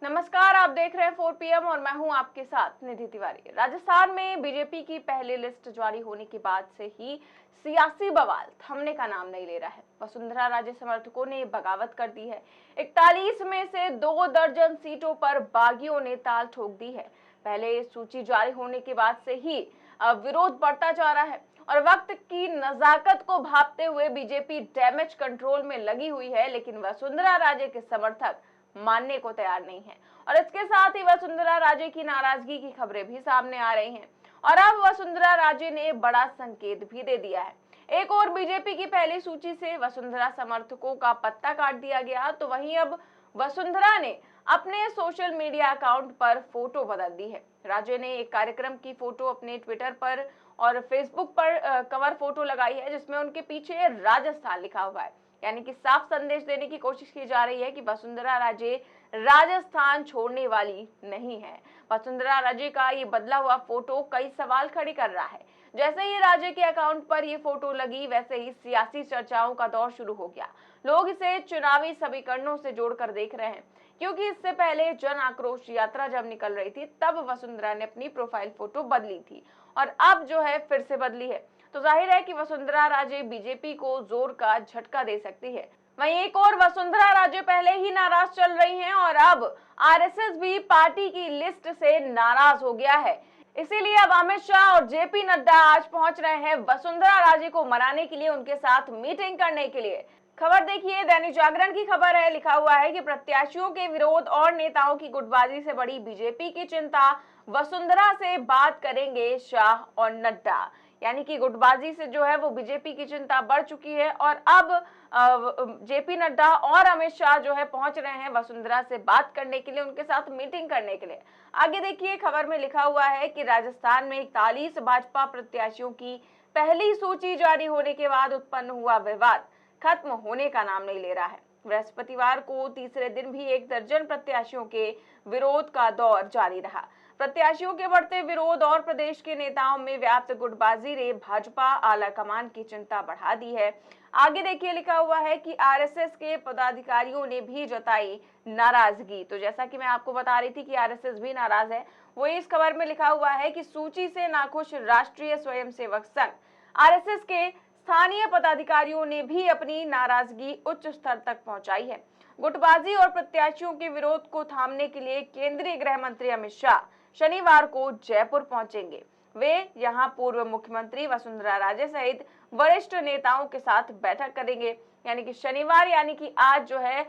नमस्कार, आप देख रहे हैं 4 PM और मैं हूं आपके साथ निधि तिवारी। राजस्थान में बीजेपी की पहली लिस्ट जारी होने के बाद से ही सियासी बवाल थमने का नाम नहीं ले रहा है। वसुंधरा राजे समर्थकों ने बगावत कर दी है। 41 में से 2 दर्जन सीटों पर बागियों ने ताल ठोक दी है। पहले सूची जारी होने के बाद से ही विरोध बढ़ता जा रहा है और वक्त की नजाकत को भांपते हुए बीजेपी डैमेज कंट्रोल में लगी हुई है, लेकिन वसुंधरा राजे के समर्थक मानने को तैयार नहीं है। और इसके साथ ही वसुंधरा राजे की नाराजगी की खबरें भी सामने आ रही हैं और अब वसुंधरा राजे ने बड़ा संकेत भी दे दिया है। एक और बीजेपी की पहली सूची से वसुंधरा समर्थकों का पत्ता काट दिया गया, तो वहीं अब वसुंधरा ने अपने सोशल मीडिया अकाउंट पर फोटो बदल दी है। राजे ने एक कार्यक्रम की फोटो अपने ट्विटर पर और फेसबुक पर कवर फोटो लगाई है, जिसमें उनके पीछे राजस्थान लिखा हुआ है। यानी कि साफ संदेश देने की कोशिश की जा रही है कि वसुंधरा राजे राजस्थान छोड़ने वाली नहीं है। वसुंधरा राजे का ये बदला हुआ फोटो कई सवाल खड़े कर रहा है। जैसे ही राजे के अकाउंट पर ये फोटो लगी, वैसे ही सियासी चर्चाओं का दौर शुरू हो गया। लोग इसे चुनावी समीकरणों से जोड़कर देख रहे हैं, क्योंकि इससे पहले जन आक्रोश यात्रा जब निकल रही थी, तब वसुंधरा ने अपनी प्रोफाइल फोटो बदली थी और अब जो है फिर से बदली है। तो जाहिर है कि वसुंधरा राजे बीजेपी को जोर का झटका दे सकती है। वहीं एक और वसुंधरा राजे पहले ही नाराज चल रही हैं और अब आरएसएस भी पार्टी की लिस्ट से नाराज हो गया है। इसीलिए अब अमित शाह और जेपी नड्डा आज पहुंच रहे हैं वसुंधरा राजे को मनाने के लिए, उनके साथ मीटिंग करने के लिए। खबर देखिए, दैनिक जागरण की खबर है, लिखा हुआ है कि प्रत्याशियों के विरोध और नेताओं की गुटबाजी से बड़ी बीजेपी की चिंता, वसुंधरा से बात करेंगे शाह और नड्डा। यानी कि गुटबाजी से जो है वो बीजेपी की चिंता बढ़ चुकी है और अब जेपी नड्डा और अमित शाह जो है पहुंच रहे हैं वसुंधरा से बात करने के लिए, उनके साथ मीटिंग करने के लिए। आगे देखिए, खबर में लिखा हुआ है कि राजस्थान में 41 भाजपा प्रत्याशियों की पहली सूची जारी होने के बाद उत्पन्न हुआ विवाद खत्म होने का नाम नहीं ले रहा है। बृहस्पतिवार को तीसरे दिन भी 1 दर्जन प्रत्याशियों के विरोध का दौर जारी रहा। प्रत्याशियों के बढ़ते विरोध और प्रदेश के नेताओं में व्याप्त गुटबाजी ने भाजपा आला कमान की चिंता बढ़ा दी है। आगे देखिए, लिखा हुआ है कि आरएसएस के पदाधिकारियों ने भी जताई नाराजगी। तो जैसा कि मैं आपको बता रही थी कि आरएसएस भी नाराज है, वो इस खबर में लिखा हुआ है कि सूची से नाखुश राष्ट्रीय स्वयंसेवक संघ आरएसएस के स्थानीय पदाधिकारियों ने भी अपनी नाराजगी उच्च स्तर तक पहुंचाई है। गुटबाजी और प्रत्याशियों के विरोध को थामने के लिए केंद्रीय गृह मंत्री अमित शाह शनिवार को जयपुर पहुंचेंगे। वे यहां पूर्व मुख्यमंत्री वसुंधरा राजे सहित वरिष्ठ नेताओं के साथ बैठक करेंगे। यानी कि शनिवार, यानी कि आज जो है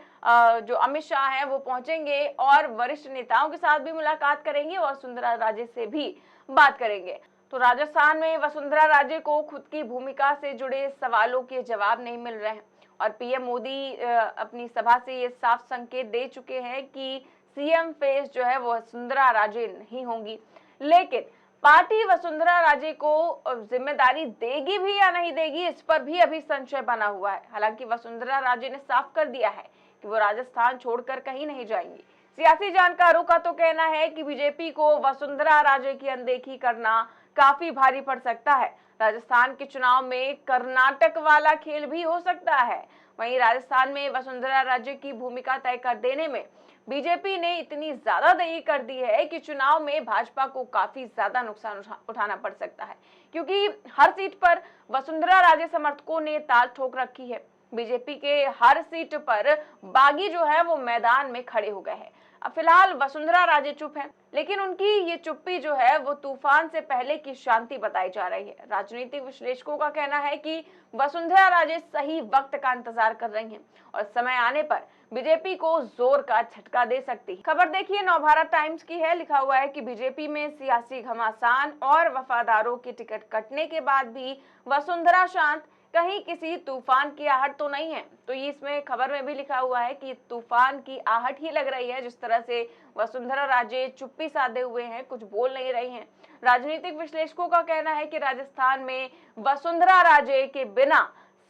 जो अमित शाह हैं वो पहुंचेंगे और वरिष्ठ नेताओं के साथ भी मुलाकात करेंगे और वसुंधरा राजे से भी बात करेंगे। तो राजस्थान में वसुंधरा राजे को खुद की भूमिका से जुड़े सवालों के जवाब नहीं मिल रहे हैं और पीएम मोदी अपनी सभा से ये साफ संकेत दे चुके हैं कि सीएम फेस जो है वो वसुंधरा राजे नहीं होंगी। लेकिन पार्टी वसुंधरा राजे को जिम्मेदारी देगी भी या नहीं देगी, इस पर भी अभी संशय बना हुआ है। हालांकि वसुंधरा राजे ने साफ कर दिया है कि वो राजस्थान छोड़कर कहीं नहीं जाएंगी। सियासी जानकारों का तो कहना है कि बीजेपी को वसुंधरा राजे की अनदेखी करना काफी भारी पड़ सकता है। राजस्थान के चुनाव में कर्नाटक वाला खेल भी हो सकता है। वहीं राजस्थान में वसुंधरा राजे की भूमिका तय कर देने में बीजेपी ने इतनी ज्यादा देरी कर दी है कि चुनाव में भाजपा को काफी ज्यादा नुकसान उठाना पड़ सकता है, क्योंकि हर सीट पर वसुंधरा राजे समर्थकों ने ताल ठोक रखी है। बीजेपी के हर सीट पर बागी जो है वो मैदान में खड़े हो गए हैं। अब फिलहाल वसुंधरा राजे चुप हैं, लेकिन उनकी ये चुप्पी जो है वो तूफान से पहले की शांति बताई जा रही है। राजनीतिक विश्लेषकों का कहना है कि वसुंधरा राजे सही वक्त का इंतजार कर रही हैं और समय आने पर बीजेपी को जोर का झटका दे सकती है। खबर देखिए, नवभारत टाइम्स की है, लिखा हुआ है कि बीजेपी में सियासी घमासान और वफादारों की टिकट कटने के बाद भी वसुंधरा शांत, कहीं किसी तूफान की आहट तो नहीं है। तो ये इसमें खबर में भी लिखा हुआ है कि तूफान की आहट ही लग रही है, जिस तरह से वसुंधरा राजे चुप्पी साधे हुए हैं, कुछ बोल नहीं रही हैं। राजनीतिक विश्लेषकों का कहना है कि राजस्थान में वसुंधरा राजे के बिना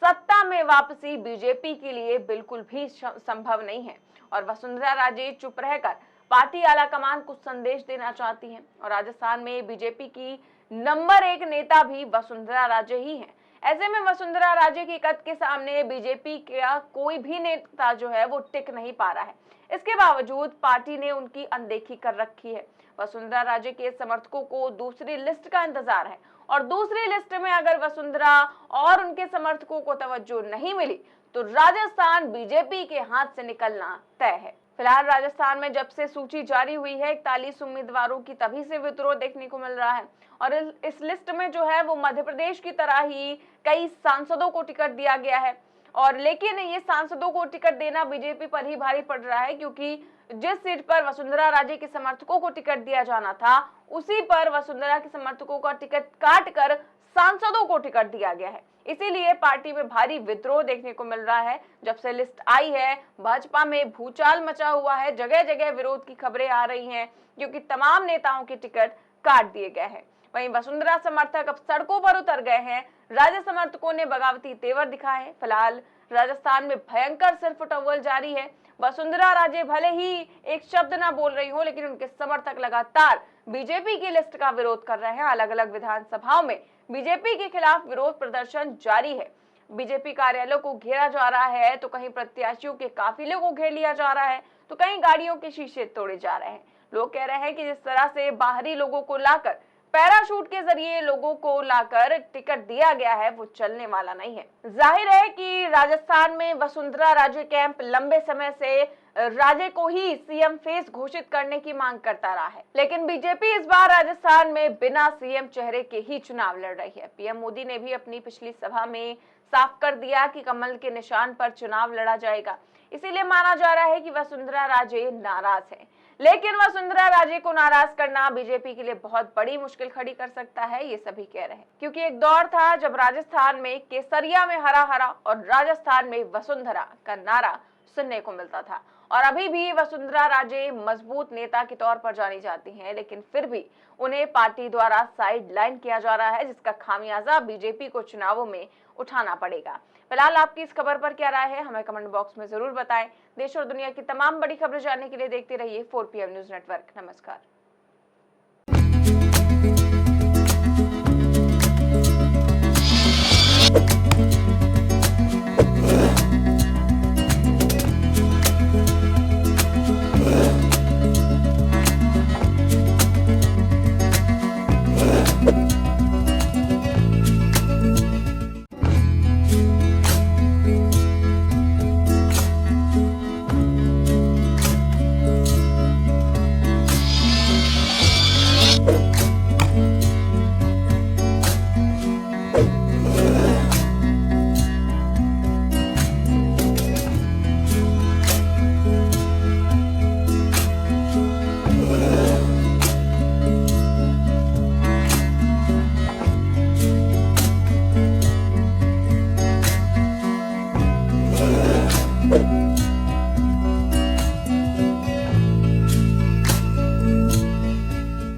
सत्ता में वापसी बीजेपी के लिए बिल्कुल भी संभव नहीं है और वसुंधरा राजे चुप रहकर पार्टी आलाकमान को संदेश देना चाहती हैं और राजस्थान में बीजेपी की नंबर 1 नेता भी वसुंधरा राजे ही हैं। ऐसे में वसुंधरा राजे के कद के सामने बीजेपी का कोई भी नेता जो है वो टिक नहीं पा रहा है। इसके बावजूद पार्टी ने उनकी अनदेखी कर रखी है। वसुंधरा राजे के समर्थकों को दूसरी लिस्ट का इंतजार है और दूसरी लिस्ट में अगर वसुंधरा और उनके समर्थकों को तवज्जो नहीं मिली तो राजस्थान बीजेपी के हाथ से निकलना तय है। फिलहाल राजस्थान में जब से सूची जारी हुई है 41 उम्मीदवारों की तभी से विद्रोह देखने को मिल रहा है और इस लिस्ट में जो है वो मध्य प्रदेश की तरह ही कई सांसदों को टिकट दिया गया है। और लेकिन ये सांसदों को टिकट देना बीजेपी पर ही भारी पड़ रहा है, क्योंकि जिस सीट पर वसुंधरा राजे के समर्थकों को टिकट दिया जाना था उसी पर वसुंधरा के समर्थकों का टिकट काट कर सांसदों को टिकट दिया गया है। इसीलिए पार्टी में भारी विद्रोह देखने को मिल रहा है। जब से लिस्ट आई है भाजपा में भूचाल मचा हुआ है, जगह जगह विरोध की खबरें आ रही हैं क्योंकि तमाम नेताओं के टिकट काट दिए गए हैं। वहीं वसुंधरा समर्थक अब सड़कों पर उतर गए हैं। राजे समर्थकों ने बगावती तेवर दिखाए हैं। फिलहाल राजस्थान में भयंकर सिरफुटौल जारी है। वसुंधरा राजे भले ही एक शब्द ना बोल रही हो, लेकिन उनके समर्थक लगातार बीजेपी की लिस्ट का विरोध कर रहे हैं। अलग अलग विधानसभाओं में बीजेपी के खिलाफ विरोध प्रदर्शन जारी है। बीजेपी कार्यालयों को घेरा जा रहा है तो कहीं प्रत्याशियों के काफिले को घेर लिया जा रहा है तो कहीं गाड़ियों के शीशे तोड़े जा रहे हैं। लोग कह रहे हैं कि जिस तरह से बाहरी लोगों को लाकर पैराशूट के जरिए लोगों को लाकर टिकट दिया गया है वो चलने वाला नहीं है। जाहिर है कि राजस्थान में वसुंधरा राजे कैंप लंबे समय से राजे को ही सीएम फेस घोषित करने की मांग करता रहा है, लेकिन बीजेपी इस बार राजस्थान में बिना सीएम चेहरे के ही चुनाव लड़ रही है। पीएम मोदी ने भी अपनी पिछली सभा में साफ कर दिया कि कमल के निशान पर चुनाव लड़ा जाएगा। इसीलिए माना जा रहा है कि वसुंधरा राजे नाराज है, लेकिन वसुंधरा राजे को नाराज करना बीजेपी के लिए बहुत बड़ी मुश्किल खड़ी कर सकता है, ये सभी कह रहे हैं। क्योंकि एक दौर था जब राजस्थान में केसरिया में हरा हरा और राजस्थान में वसुंधरा का नारा सुनने को मिलता था और अभी भी वसुंधरा राजे मजबूत नेता के तौर पर जानी जाती हैं, लेकिन फिर भी उन्हें पार्टी द्वारा साइड लाइन किया जा रहा है, जिसका खामियाजा बीजेपी को चुनावों में उठाना पड़ेगा। फिलहाल आपकी इस खबर पर क्या राय है, हमें कमेंट बॉक्स में जरूर बताएं। देश और दुनिया की तमाम बड़ी खबरें जानने के लिए देखते रहिए 4PM न्यूज नेटवर्क। नमस्कार।